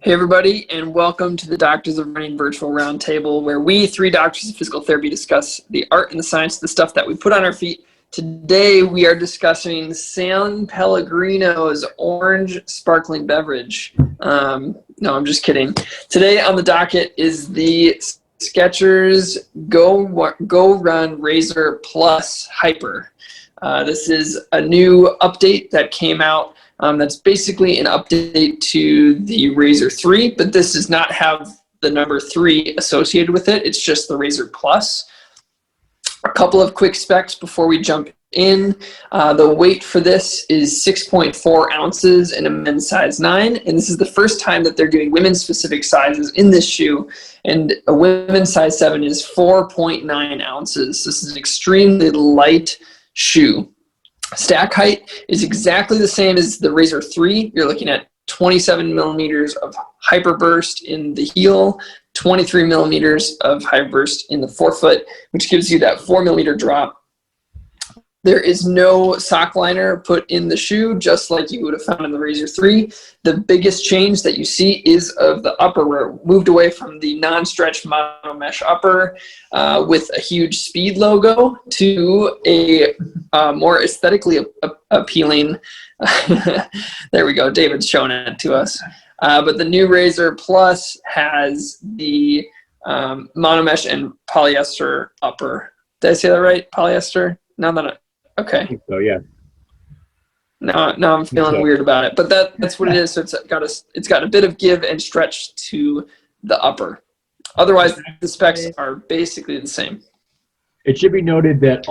Hey everybody, and welcome to the Doctors of Running virtual roundtable, where we, three doctors of physical therapy, discuss the art and the science, the stuff that we put on our feet. Today we are discussing San Pellegrino's orange sparkling beverage. No, I'm just kidding. Today on the docket is the Skechers GOrun Razor Plus Hyper. This is a new update that came out. That's basically an update to the Razor 3, but this does not have the number 3 associated with it. It's just the Razor Plus. A couple of quick specs before we jump in. The weight for this is 6.4 ounces in a men's size 9, and this is the first time that they're doing women's specific sizes in this shoe, and a women's size 7 is 4.9 ounces. This is an extremely light shoe. Stack height is exactly the same as the Razor 3. You're looking at 27 millimeters of hyperburst in the heel, 23 millimeters of hyperburst in the forefoot, which gives you that 4 millimeter drop. There is no sock liner put in the shoe, just like you would have found in the Razor 3. The biggest change that you see is of the upper, where it moved away from the non-stretch mono mesh upper with a huge speed logo to a more aesthetically appealing. There we go. David's showing it to us. But the new Razor Plus has the mono mesh and polyester upper. Did I say that right? Polyester? Okay. So yeah. Now I'm feeling weird about it, but that's what it is. So it's got a bit of give and stretch to the upper. Otherwise, the specs are basically the same. It should be noted that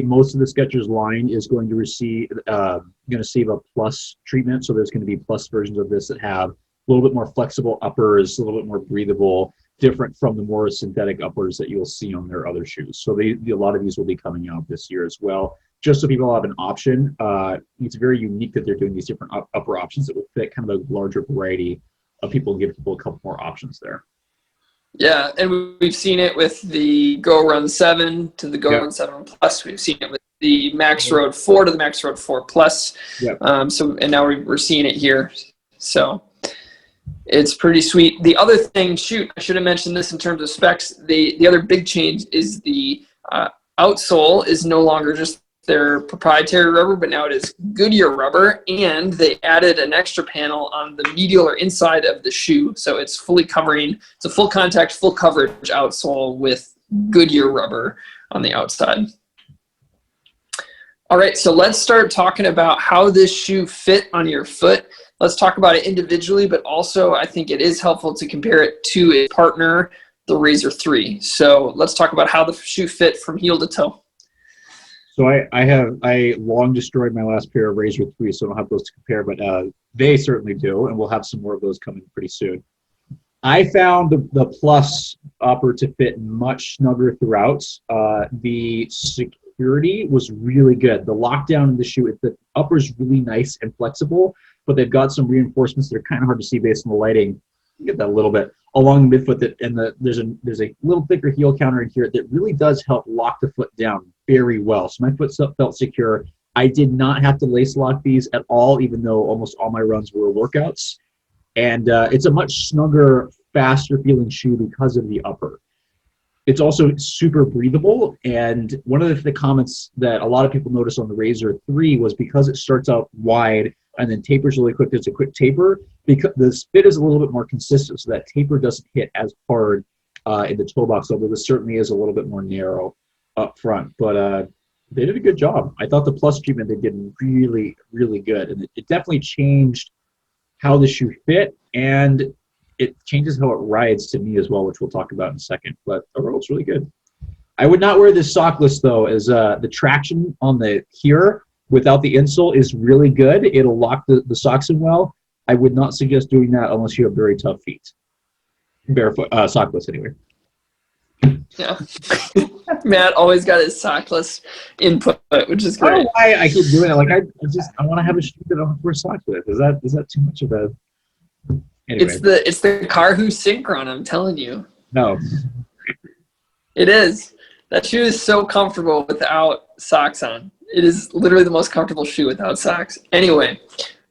most of the Skechers line is going to receive a plus treatment. So there's going to be plus versions of this that have a little bit more flexible uppers, a little bit more breathable, different from the more synthetic uppers that you'll see on their other shoes. So a lot of these will be coming out this year as well, just so people have an option. It's very unique that they're doing these different upper options that will fit kind of a larger variety of people and give people a couple more options there. Yeah, and we've seen it with the GOrun 7 to the GOrun 7 Plus. We've seen it with the Max Road 4 to the Max Road 4 Plus. Yep. And now we're seeing it here. So it's pretty sweet. The other thing, I should have mentioned this in terms of specs. The other big change is the outsole is no longer just their proprietary rubber, but now it is Goodyear rubber, and they added an extra panel on the medial or inside of the shoe, so it's fully covering. It's a full contact, full coverage outsole with Goodyear rubber on the outside. All right, so let's start talking about how this shoe fit on your foot. Let's talk about it individually, but also I think it is helpful to compare it to its partner, the Razor 3. So let's talk about how the shoe fit from heel to toe. So I long destroyed my last pair of Razor 3, so I don't have those to compare, but they certainly do, and we'll have some more of those coming pretty soon. I found the Plus upper to fit much snugger throughout. The security was really good. The lockdown in the shoe, the upper is really nice and flexible, but they've got some reinforcements that are kind of hard to see based on the lighting. You get that a little bit along the midfoot, there's a little thicker heel counter in here that really does help lock the foot down very well. So my foot felt secure. I did not have to lace lock these at all, even though almost all my runs were workouts. And it's a much snugger, faster feeling shoe because of the upper. It's also super breathable, and one of the comments that a lot of people noticed on the Razor 3 was because it starts out wide and then tapers really quick, there's a quick taper, because the fit is a little bit more consistent, so that taper doesn't hit as hard in the toe box, although this certainly is a little bit more narrow up front. But they did a good job. I thought the Plus treatment they did really, really good, and it definitely changed how the shoe fit, and it changes how it rides to me as well, which we'll talk about in a second. But overall, it's really good. I would not wear this sockless, though, as the traction on the here without the insole is really good. It'll lock the socks in well. I would not suggest doing that unless you have very tough feet. Barefoot, sockless anyway. Yeah. Matt always got his sockless input, which is great. I don't know why I keep doing it. Like I want to have a shoe that I don't have to wear socks with. Is that too much of a? Anyway. It's the Carhu Synchron, I'm telling you. No. It is. That shoe is so comfortable without socks on. It is literally the most comfortable shoe without socks. Anyway,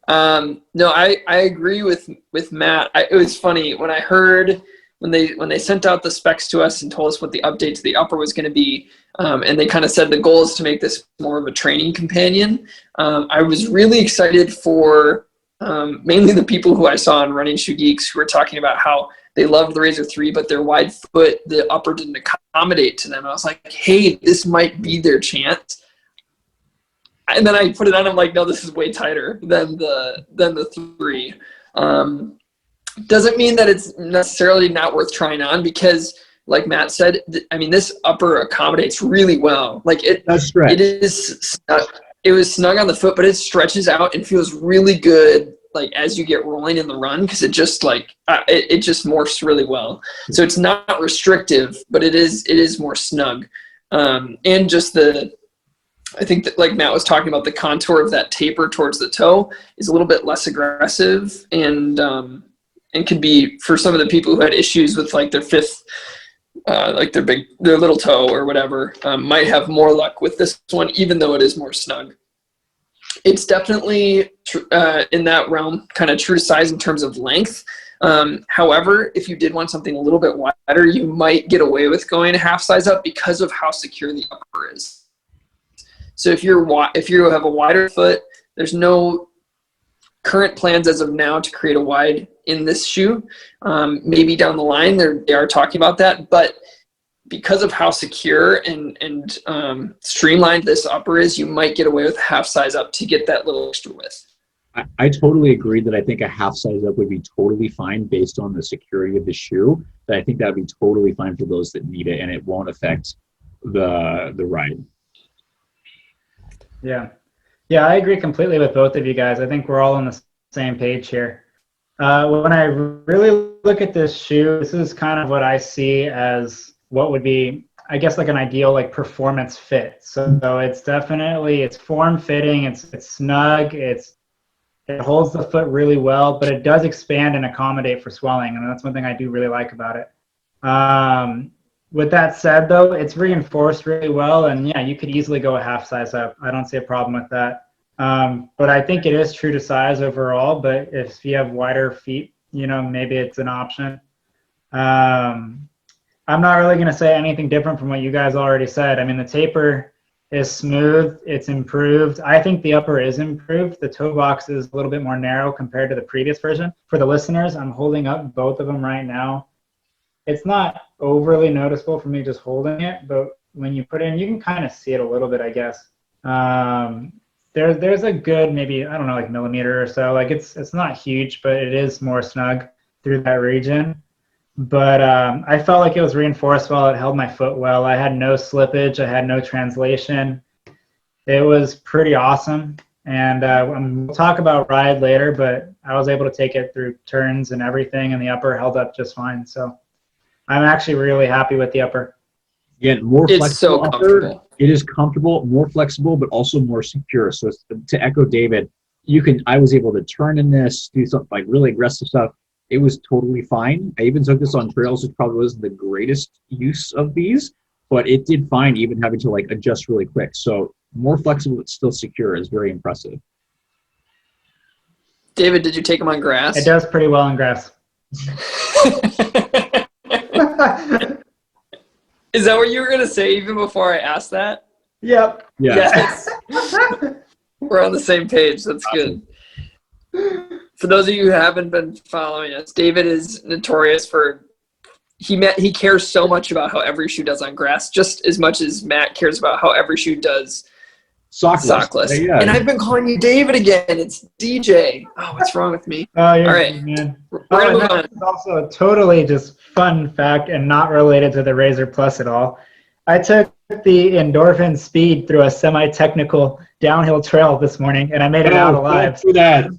No, I agree with Matt. It was funny when I heard when they sent out the specs to us and told us what the update to the upper was going to be, and they kind of said the goal is to make this more of a training companion. I was really excited for mainly the people who I saw on Running Shoe Geeks who were talking about how they loved the Razor 3, but their wide foot, the upper didn't accommodate to them. I was like, hey, this might be their chance. And then I put it on. I'm like, no, this is way tighter than the 3. Doesn't mean that it's necessarily not worth trying on because, like Matt said, I mean, this upper accommodates really well. Like it is. It was snug on the foot, but it stretches out and feels really good. Like as you get rolling in the run, because it just it just morphs really well. So it's not restrictive, but it is more snug, and just I think that, like Matt was talking about, the contour of that taper towards the toe is a little bit less aggressive, and could be, for some of the people who had issues with like their fifth, like their little toe or whatever, might have more luck with this one, even though it is more snug. It's definitely in that realm, kind of true to size in terms of length. However, if you did want something a little bit wider, you might get away with going a half size up because of how secure the upper is. So if you have a wider foot, there's no current plans as of now to create a wide in this shoe. Maybe down the line they are talking about that, but because of how secure and streamlined this upper is, you might get away with a half size up to get that little extra width. I totally agree that I think a half size up would be totally fine based on the security of the shoe. That I think that would be totally fine for those that need it, and it won't affect the ride. Yeah, I agree completely with both of you guys. I think we're all on the same page here. When I really look at this shoe, this is kind of what I see as what would be, I guess, like an ideal like performance fit. So it's form fitting, it's snug, it holds the foot really well, but it does expand and accommodate for swelling, and that's one thing I do really like about it. With that said, though, it's reinforced really well, and yeah, you could easily go a half size up. I don't see a problem with that. But I think it is true to size overall, but if you have wider feet, maybe it's an option. I'm not really going to say anything different from what you guys already said. I mean, the taper is smooth. It's improved. I think the upper is improved. The toe box is a little bit more narrow compared to the previous version. For the listeners, I'm holding up both of them right now. It's not overly noticeable for me just holding it, but when you put it in, you can kind of see it a little bit, I guess. There's a good, maybe, I don't know, like millimeter or so. Like it's not huge, but it is more snug through that region. But I felt like it was reinforced well. It held my foot well. I had no slippage. I had no translation. It was pretty awesome. And we'll talk about ride later, but I was able to take it through turns and everything, and the upper held up just fine. So I'm actually really happy with the upper. Again, more It's flexible so upper. comfortable. It is comfortable, more flexible, but also more secure. So to echo David, I was able to turn in this, do something like really aggressive stuff. It was totally fine. I even took this on trails, which probably wasn't the greatest use of these, but it did fine, even having to like adjust really quick. So more flexible but still secure is very impressive. David, did you take them on grass? It does pretty well on grass. Is that what you were going to say even before I asked that? Yep. Yeah. Yes. We're on the same page. That's Awesome. Good. For those of you who haven't been following us, David is notorious for he cares so much about how every shoe does on grass, just as much as Matt cares about how every shoe does sockless. Yeah. And I've been calling you David again. It's DJ. Oh, what's wrong with me? Oh, you're All right. good, man. We're gonna move on. It's also a totally just fun fact and not related to the Razor Plus at all. I took the endorphin speed through a semi-technical downhill trail this morning, and I made it out alive. For that.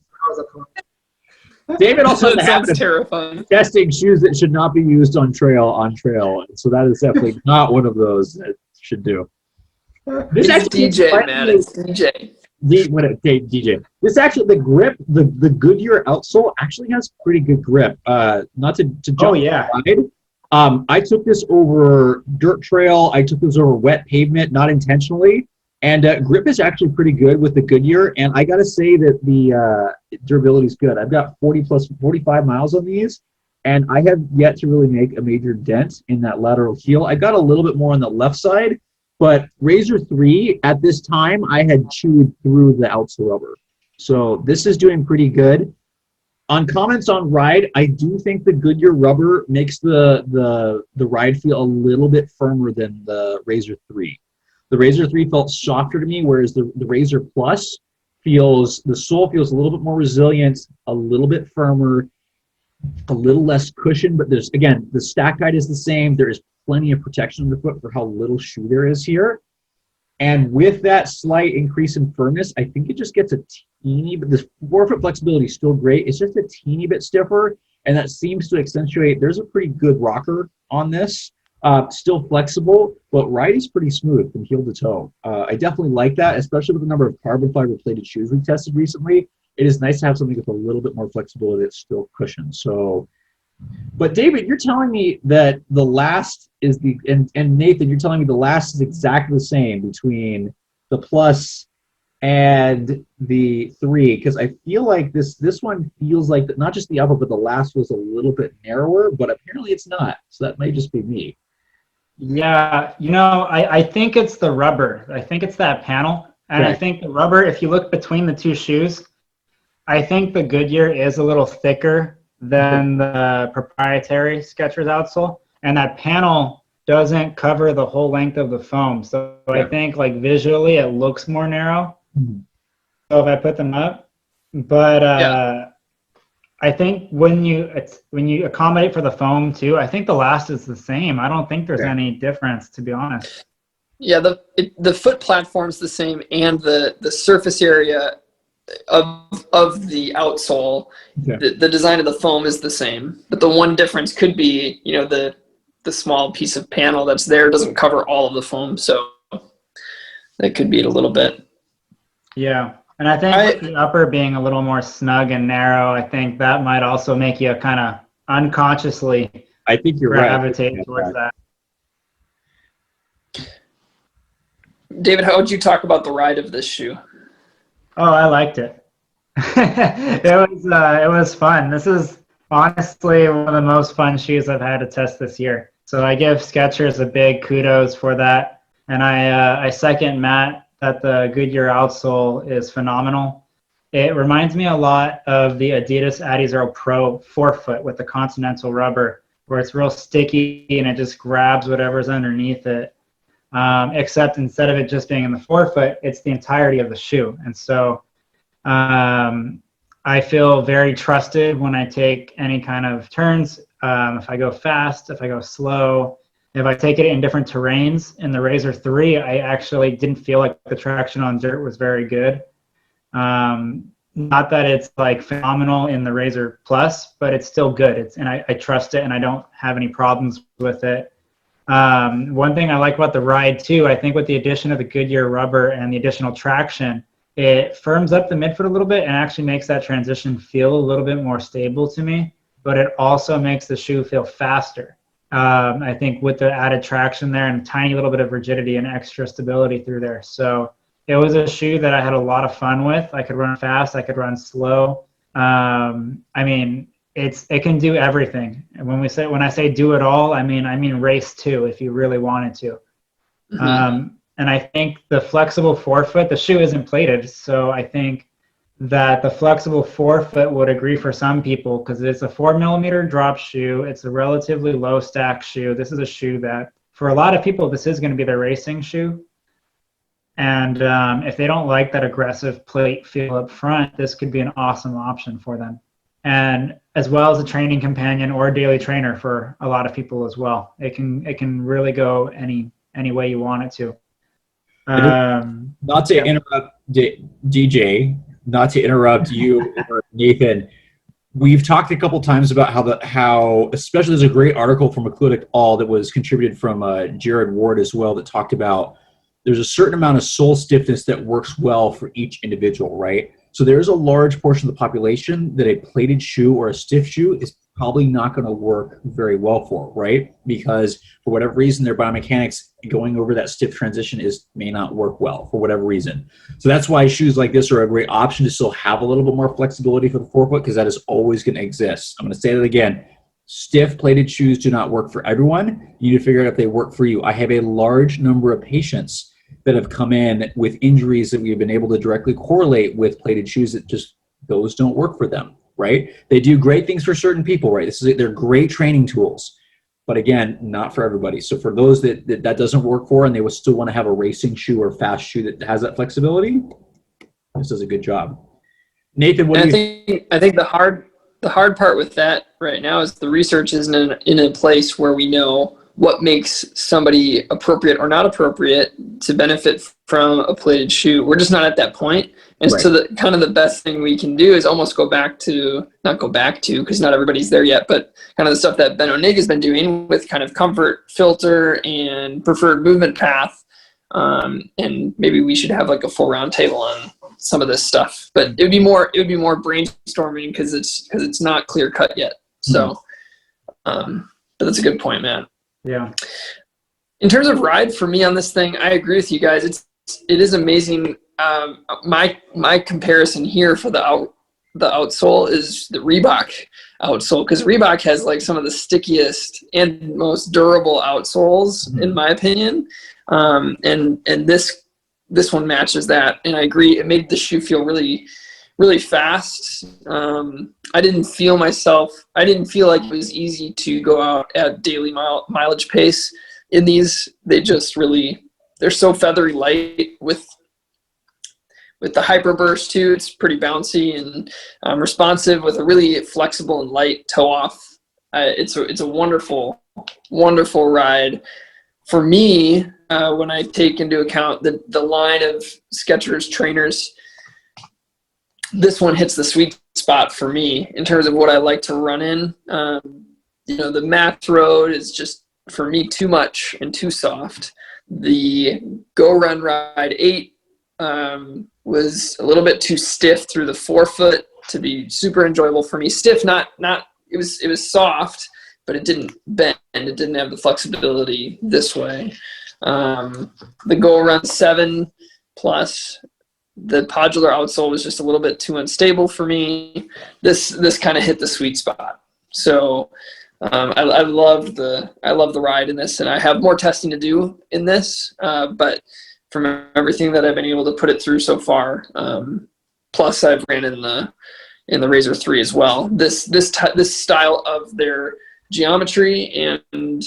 David also That has sounds terrifying. testing shoes that should not be used on trail. So that is definitely not one of those that should do. This It's actually DJ, man. It's DJ. DJ. This actually, the grip, the Goodyear outsole actually has pretty good grip. Not to jump. Oh, yeah. I took this over dirt trail. I took this over wet pavement, not intentionally. And grip is actually pretty good with the Goodyear, and I gotta say that the durability is good. I've got 45 miles on these, and I have yet to really make a major dent in that lateral heel. I got a little bit more on the left side, but Razor 3, at this time, I had chewed through the outsole rubber. So this is doing pretty good. On comments on ride, I do think the Goodyear rubber makes the ride feel a little bit firmer than the Razor 3. The Razor 3 felt softer to me, whereas the Razor Plus the sole feels a little bit more resilient, a little bit firmer, a little less cushion, but there's, again, the stack height is the same. There is plenty of protection on the foot for how little shoe there is here. And with that slight increase in firmness, I think it just gets a teeny, but this forefoot flexibility is still great. It's just a teeny bit stiffer, and that seems to accentuate, there's a pretty good rocker on this. Still flexible, but ride is pretty smooth from heel to toe. I definitely like that, especially with the number of carbon fiber plated shoes we tested recently. It is nice to have something with a little bit more flexibility that's still cushioned. So, but David, you're telling me that the last is and Nathan, you're telling me the last is exactly the same between the Plus and the 3, because I feel like this one feels like not just the upper, but the last was a little bit narrower, but apparently it's not. So that may just be me. Yeah, I think it's the rubber. I think it's that panel. And Okay. I think the rubber, if you look between the two shoes, I think the Goodyear is a little thicker than the proprietary Skechers outsole. And that panel doesn't cover the whole length of the foam. So I think like visually it looks more narrow. Mhm. So if I put them up, but I think when you accommodate for the foam too, I think the last is the same. I don't think there's any difference, to be honest. Yeah, the foot platform's the same, and the surface area of the outsole, the design of the foam is the same. But the one difference could be, the small piece of panel that's there doesn't cover all of the foam, so that could be it a little bit. Yeah. And I think with the upper being a little more snug and narrow, I think that might also make you kind of unconsciously I think you're gravitate towards that. David, how would you talk about the ride of this shoe? Oh, I liked it. It was fun. This is honestly one of the most fun shoes I've had to test this year. So I give Skechers a big kudos for that. And I second Matt that the Goodyear outsole is phenomenal. It reminds me a lot of the Adidas Adizero Pro forefoot with the Continental rubber, where it's real sticky and it just grabs whatever's underneath it. Except instead of it just being in the forefoot, it's the entirety of the shoe. And so I feel very trusted when I take any kind of turns. If I go fast, if I go slow, if I take it in different terrains. In the Razor 3, I actually didn't feel like the traction on dirt was very good. Not that it's like phenomenal in the Razor Plus, but it's still good. And I trust it, and I don't have any problems with it. One thing I like about the ride too, I think with the addition of the Goodyear rubber and the additional traction, it firms up the midfoot a little bit and actually makes that transition feel a little bit more stable to me, but it also makes the shoe feel faster. I think with the added traction there and a tiny little bit of rigidity and extra stability through there. So it was a shoe that I had a lot of fun with. I could run fast, I could run slow. I mean, it can do everything. And when I say do it all, I mean race too, if you really wanted to. Mm-hmm. And I think the flexible forefoot, the shoe isn't plated, so I think that the flexible forefoot would agree for some people because it's a 4mm drop shoe. It's a relatively low stack shoe. This is a shoe that, for a lot of people, this is going to be their racing shoe. And if they don't like that aggressive plate feel up front, this could be an awesome option for them. And as well as a training companion or a daily trainer for a lot of people as well. It can really go any way you want it to. Not to interrupt DJ, not to interrupt you or Nathan. We've talked a couple times about how especially there's a great article from Occludic All that was contributed from Jared Ward as well that talked about there's a certain amount of sole stiffness that works well for each individual, right? So there's a large portion of the population that a plated shoe or a stiff shoe is probably not going to work very well for, right? Because for whatever reason, their biomechanics going over that stiff transition may not work well for whatever reason. So that's why shoes like this are a great option to still have a little bit more flexibility for the forefoot, because that is always going to exist. I'm going to say that again. Stiff plated shoes do not work for everyone. You need to figure out if they work for you. I have a large number of patients that have come in with injuries that we've been able to directly correlate with plated shoes that just, those don't work for them, right? They do great things for certain people, right? They're great training tools, but again, not for everybody. So for those that doesn't work for, and they would still want to have a racing shoe or fast shoe that has that flexibility, this does a good job. Nathan, what do you I think the hard part with that right now is the research isn't in a place where we know what makes somebody appropriate or not appropriate to benefit from a plated shoe. We're just not at that point. And Right. so the best thing we can do is almost not go back to, because not everybody's there yet, but kind of the stuff that Ben O'Nig has been doing with kind of comfort filter and preferred movement path. And maybe we should have like a full round table on some of this stuff, but it would be more brainstorming because it's not clear cut yet. So, but that's a good point, Matt. Yeah. In terms of ride for me on this thing, I agree with you guys. It is amazing. My comparison here for the outsole is the Reebok outsole, because Reebok has like some of the stickiest and most durable outsoles in my opinion. And this one matches that, and I agree. It made the shoe feel really, really fast. I didn't feel like it was easy to go out at daily mileage pace in these. They're so feathery light with the hyper burst too. It's pretty bouncy and responsive with a really flexible and light toe off. It's a wonderful, wonderful ride. For me, when I take into account the line of Skechers trainers, this one hits the sweet spot for me in terms of what I like to run in. The Math Road is just, for me, too much and too soft. The GOrun Ride 8 was a little bit too stiff through the forefoot to be super enjoyable for me. Stiff, it was soft, but it didn't bend. It didn't have the flexibility this way. The GOrun 7 Plus, the podular outsole was just a little bit too unstable for me. This kind of hit the sweet spot. So I love the ride in this, and I have more testing to do in this. But from everything that I've been able to put it through so far, plus I've ran in the Razor 3 as well. This style of their geometry and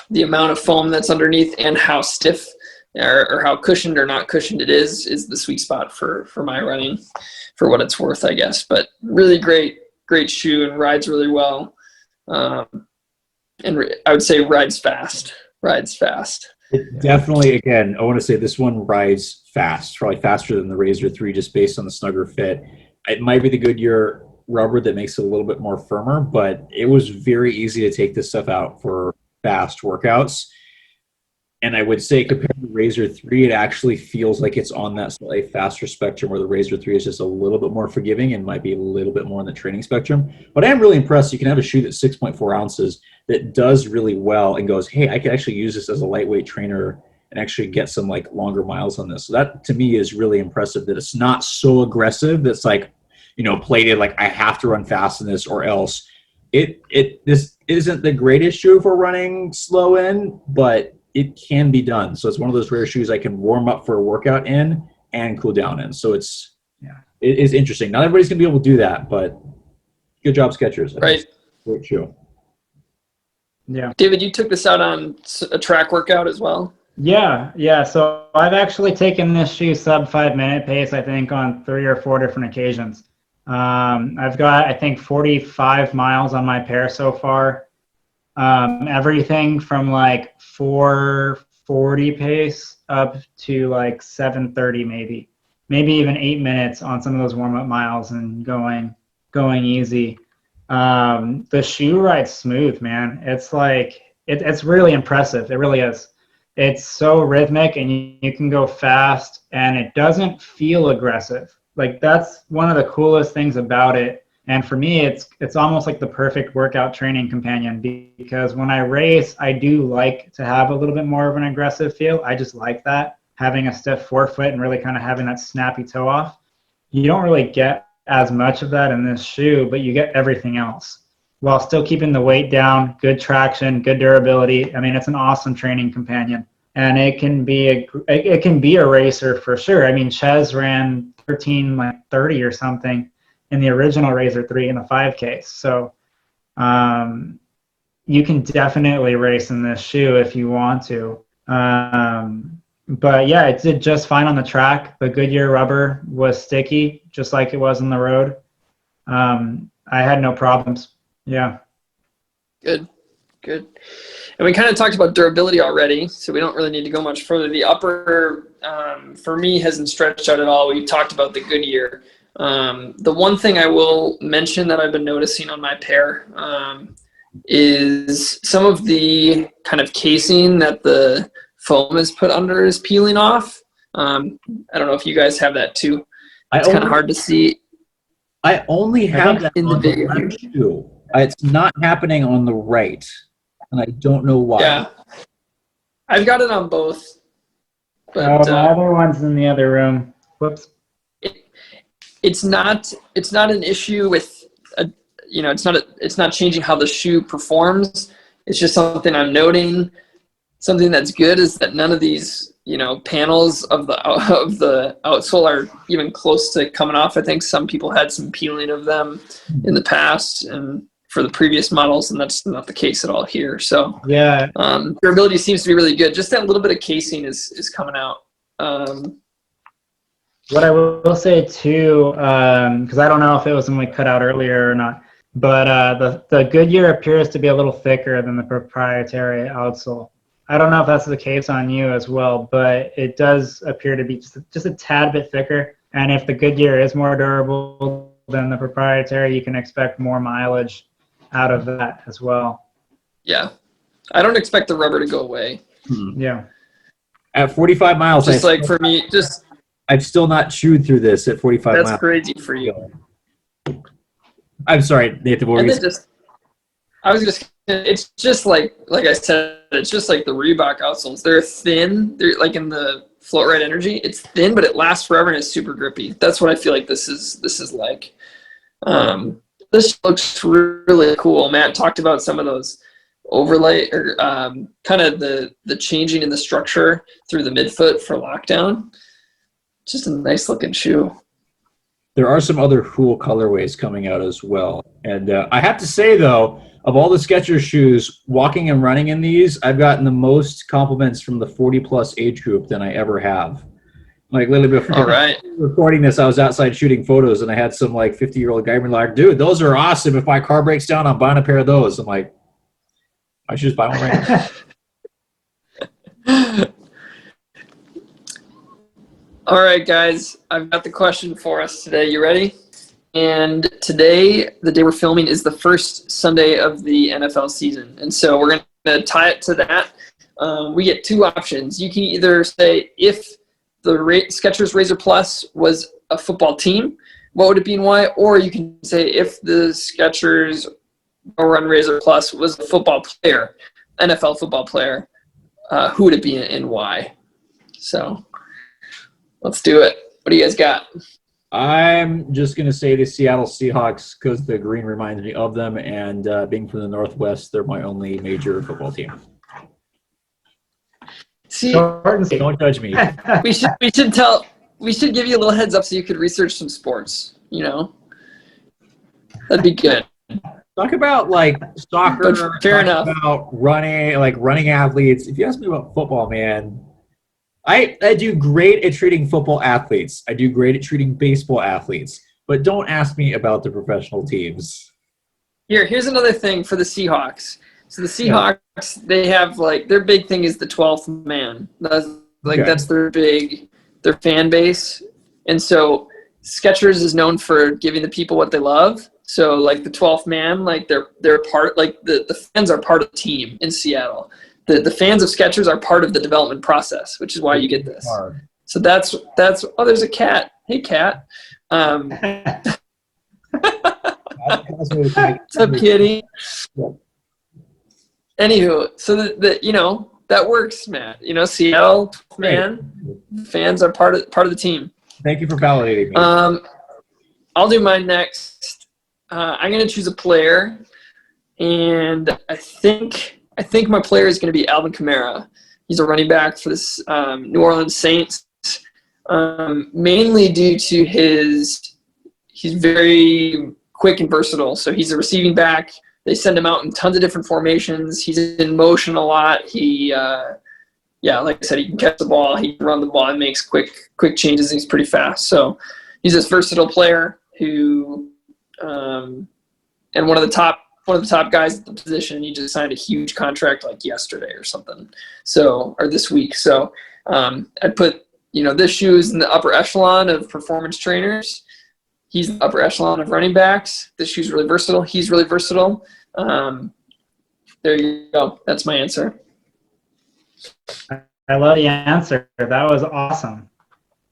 the amount of foam that's underneath and how stiff or how cushioned or not cushioned it is the sweet spot for my running, for what it's worth, I guess. But really great shoe and rides really well. I would say rides fast. It definitely, again, I want to say this one rides fast, probably faster than the Razor 3, just based on the snugger fit. It might be the Goodyear rubber that makes it a little bit more firmer, but it was very easy to take this stuff out for fast workouts. And I would say compared to Razor 3, it actually feels like it's on that slightly faster spectrum, where the Razor 3 is just a little bit more forgiving and might be a little bit more on the training spectrum. But I am really impressed. You can have a shoe that's 6.4 ounces that does really well and goes, hey, I could actually use this as a lightweight trainer and actually get some like longer miles on this. So that to me is really impressive, that it's not so aggressive that's like, plated like I have to run fast in this or else. This isn't the greatest shoe for running slow in, but it can be done. So it's one of those rare shoes I can warm up for a workout in and cool down in. So it is interesting. Not everybody's gonna be able to do that, but good job, Skechers. Right. Great shoe. Yeah. David, you took this out on a track workout as well? Yeah. So I've actually taken this shoe sub 5-minute pace, I think, on 3 or 4 different occasions. I've got, I think, 45 miles on my pair so far. Everything from like 440 pace up to like 730, maybe even 8 minutes on some of those warm-up miles and going easy. The shoe ride's smooth, man. It's like it's really impressive. It really is. It's so rhythmic, and you can go fast, and it doesn't feel aggressive. Like, that's one of the coolest things about it. And for me, it's almost like the perfect workout training companion, because when I race, I do like to have a little bit more of an aggressive feel. I just like that, having a stiff forefoot and really kind of having that snappy toe off. You don't really get as much of that in this shoe, but you get everything else while still keeping the weight down, good traction, good durability. I mean, it's an awesome training companion. And it can be a racer for sure. I mean, Ches ran 13:30 or something in the original Razor 3 in the 5K. So you can definitely race in this shoe if you want to. But yeah, it did just fine on the track. The Goodyear rubber was sticky, just like it was on the road. I had no problems. Yeah. Good. And we kind of talked about durability already, so we don't really need to go much further. The upper, for me, hasn't stretched out at all. We talked about the Goodyear. The one thing I will mention that I've been noticing on my pair is some of the kind of casing that the foam is put under is peeling off. I don't know if you guys have that too. It's kind of hard to see. I only have that in the on the video. left shoe. It's not happening on the right, and I don't know why. Yeah, I've got it on both. But my other one's in the other room. Whoops. It's not an issue with it's not changing how the shoe performs. It's just something I'm noting. Something that's good is that none of these panels of the outsole are even close to coming off. I think some people had some peeling of them in the past and for the previous models, and that's not the case at all here. So yeah, durability seems to be really good. Just that little bit of casing is coming out. What I will say too, because I don't know if it was something cut out earlier or not, but the Goodyear appears to be a little thicker than the proprietary outsole. I don't know if that's the case on you as well, but it does appear to be just a tad bit thicker. And if the Goodyear is more durable than the proprietary, you can expect more mileage out of that as well. Yeah, I don't expect the rubber to go away. Yeah. At 45 miles, just like for me, I've still not chewed through this at 45 miles. That's crazy for you. I'm sorry, Nathan. It's just like I said, it's just like the Reebok outsoles. They're thin. They're like in the Float Right Energy. It's thin, but it lasts forever and it's super grippy. That's what I feel like this is like. This looks really cool. Matt talked about some of those overlay or kind of the changing in the structure through the midfoot for lockdown. Just a nice looking shoe. There are some other cool colorways coming out as well. And I have to say, though, of all the Skechers shoes, walking and running in these, I've gotten the most compliments from the 40-plus age group than I ever have. Like, literally before recording this, I was outside shooting photos, and I had some, 50-year-old guy be like, dude, those are awesome. If my car breaks down, I'm buying a pair of those. I'm like, I should just buy one right now. All right, guys, I've got the question for us today. You ready? And today, the day we're filming, is the first Sunday of the NFL season. And so we're going to tie it to that. We get two options. You can either say if the Skechers Razor Plus was a football team, what would it be and why? Or you can say if the Skechers GOrun Razor Plus was a football player, NFL football player, who would it be and why? So let's do it. What do you guys got? I'm just going to say the Seattle Seahawks because the green reminds me of them, and being from the Northwest, they're my only major football team. See, don't judge me. we should give you a little heads up so you could research some sports. That'd be good. Talk about soccer. But fair enough. About running athletes. If you ask me about football, man, I do great at treating football athletes. I do great at treating baseball athletes. But don't ask me about the professional teams. Here's another thing for the Seahawks. So the Seahawks, they have their big thing is the 12th man. That's their fan base. And so Skechers is known for giving the people what they love. So the 12th man, they're part, the fans are part of the team in Seattle. The fans of Skechers are part of the development process, which is why you get this. So that's there's a cat. Hey, cat. I What's up, kitty? Yeah. Anywho, so that works, Matt. Seattle, man, fans are part of the team. Thank you for validating me. I'll do mine next. I'm gonna choose a player, and I think my player is gonna be Alvin Kamara. He's a running back for this New Orleans Saints, mainly due to he's very quick and versatile. So he's a receiving back. They send him out in tons of different formations. He's in motion a lot. He, like I said, he can catch the ball. He can run the ball and makes quick changes. He's pretty fast. So he's this versatile player who, and one of the top guys at the position. He just signed a huge contract like yesterday or something. Or this week. So I'd put this shoe is in the upper echelon of performance trainers. He's the upper echelon of running backs. This shoe's really versatile. He's really versatile. There you go. That's my answer. I love the answer. That was awesome.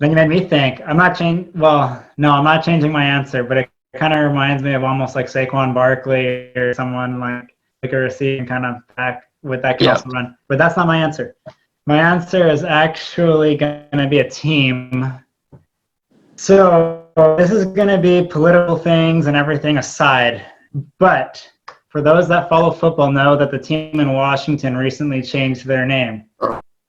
Then you made me think. I'm not changing my answer, but it kind of reminds me of almost like Saquon Barkley or someone like a receiving kind of back with that can also run. But that's not my answer. My answer is actually going to be a team. So this is going to be political things and everything aside, but for those that follow football know that the team in Washington recently changed their name.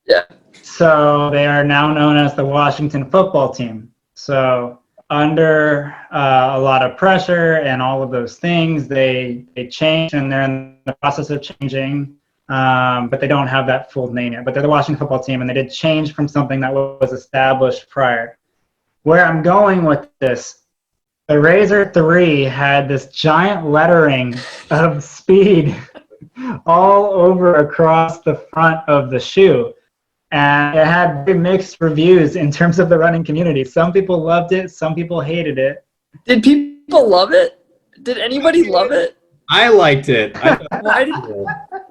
Yeah. So they are now known as the Washington football team. So under a lot of pressure and all of those things, they changed, and they're in the process of changing, but they don't have that full name yet. But they're the Washington football team, and they did change from something that was established prior. Where I'm going with this, the Razor 3 had this giant lettering of speed all over across the front of the shoe. And it had very mixed reviews in terms of the running community. Some people loved it. Some people hated it. Did people love it? Did anybody love it? I liked it.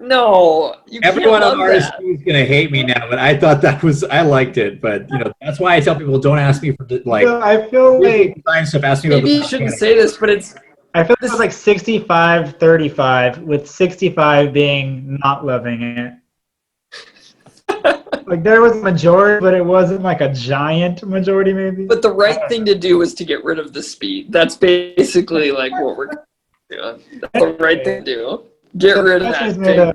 No, you Everyone can't on love RSP that. is gonna hate me now, but I thought I liked it. But that's why I tell people don't ask me for like. So I feel like design stuff. Ask me Maybe you about the shouldn't say this, but it was like 65-35, with 65 being not loving it. Like there was a majority, but it wasn't like a giant majority, maybe. But the right thing to do was to get rid of the speed. That's basically like what we're doing. That's the right thing to do. Get rid of that thing.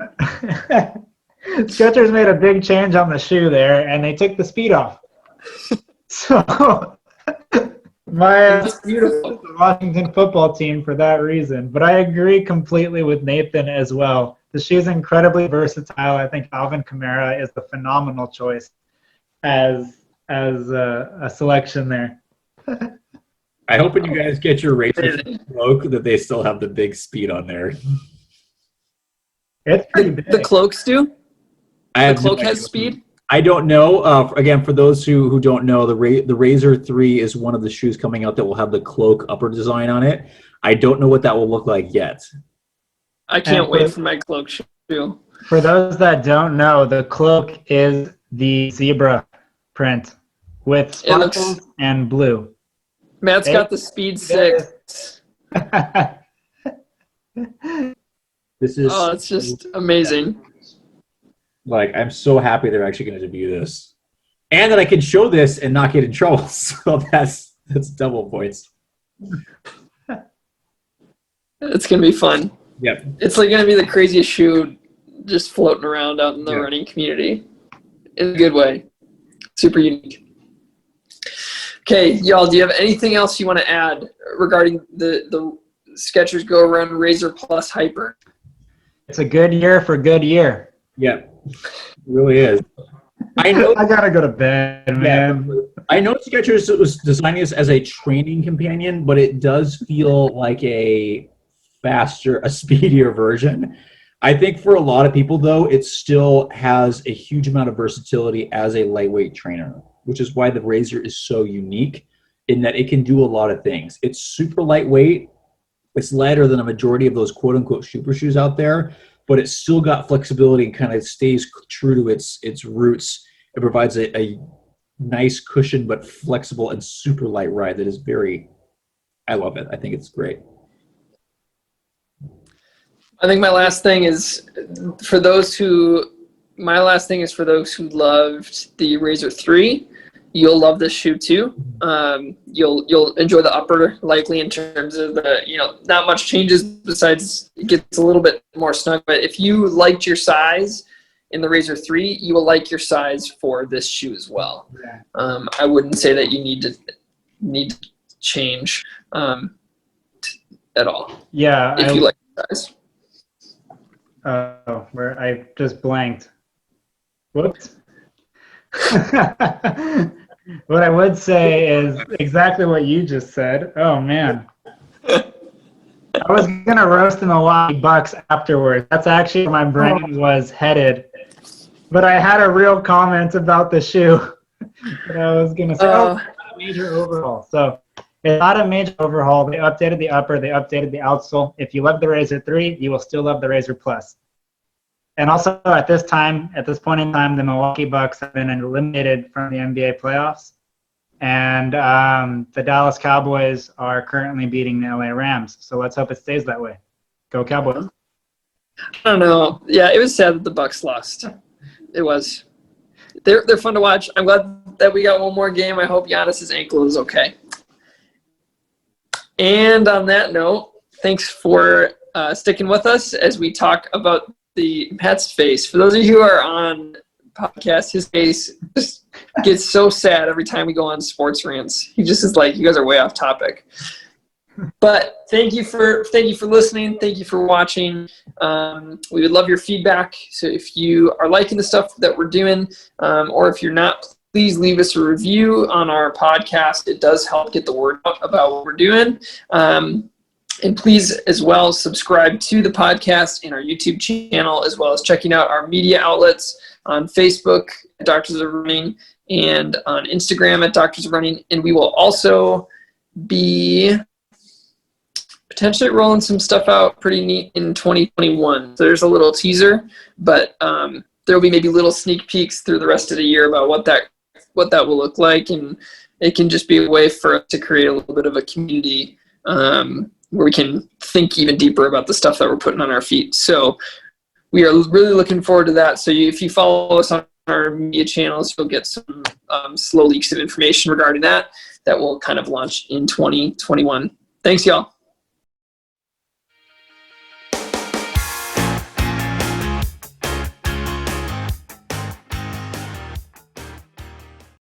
Skechers made a big change on the shoe there, and they took the speed off. So That's beautiful. the Washington football team for that reason. But I agree completely with Nathan as well. The shoe is incredibly versatile. I think Alvin Kamara is the phenomenal choice as a selection there. I hope when you guys get your Razor cloak that they still have the big speed on there. It's pretty big. The cloaks do? The cloak has speed? I don't know. Again, for those who don't know, the Razor 3 is one of the shoes coming out that will have the cloak upper design on it. I don't know what that will look like yet. I can't wait for my cloak shoe. For those that don't know, the cloak is the zebra print with sparkles and blue. Matt's got the Speed 6. This is it's just amazing. Like, I'm so happy they're actually going to debut this. And that I can show this and not get in trouble. So that's double points. It's going to be fun. Yep. It's like going to be the craziest shoe just floating around out in the running community in a good way. Super unique. Okay, y'all, do you have anything else you want to add regarding the Skechers GOrun Razor Plus Hyper? It's a good year for Goodyear. Yeah, it really is. I know. I gotta go to bed, man. I know Skechers was designing this as a training companion, but it does feel like a speedier version. I think for a lot of people, though, it still has a huge amount of versatility as a lightweight trainer, which is why the Razor is so unique in that it can do a lot of things. It's super lightweight. It's lighter than a majority of those quote-unquote super shoes out there, but it's still got flexibility and kind of stays true to its roots. It provides a nice cushion, but flexible and super light ride that is I love it. I think it's great. I think my last thing is for those who loved the Razor 3. You'll love this shoe too. You'll enjoy the upper likely in terms of the, not much changes besides it gets a little bit more snug. But if you liked your size in the Razor 3, you will like your size for this shoe as well. Yeah. I wouldn't say that you need to change at all. Yeah. If you like your size. Oh, where I just blanked. Whoops. What I would say is exactly what you just said. Oh, man. I was going to roast the Milwaukee Bucks afterwards. That's actually where my brain was headed. But I had a real comment about the shoe that I was going to say, a major overhaul. So it's not a major overhaul. They updated the upper. They updated the outsole. If you love the Razor 3, you will still love the Razor Plus. And also at this point in time, the Milwaukee Bucks have been eliminated from the NBA playoffs. And the Dallas Cowboys are currently beating the LA Rams. So let's hope it stays that way. Go Cowboys. I don't know. Yeah, it was sad that the Bucks lost. It was. They're fun to watch. I'm glad that we got one more game. I hope Giannis's ankle is okay. And on that note, thanks for sticking with us as we talk about the Pat's face. For those of you who are on podcast, his face just gets so sad every time we go on sports rants. He just is like, you guys are way off topic. But thank you for listening. Thank you for watching. We would love your feedback. So if you are liking the stuff that we're doing, or if you're not, please leave us a review on our podcast. It does help get the word out about what we're doing. And please, as well, subscribe to the podcast and our YouTube channel, as well as checking out our media outlets on Facebook at Doctors of Running and on Instagram at Doctors of Running. And we will also be potentially rolling some stuff out pretty neat in 2021. So there's a little teaser, but there will be maybe little sneak peeks through the rest of the year about what that will look like. And it can just be a way for us to create a little bit of a community where we can think even deeper about the stuff that we're putting on our feet. So we are really looking forward to that. So if you follow us on our media channels, you'll get some slow leaks of information regarding that will kind of launch in 2021. Thanks, y'all.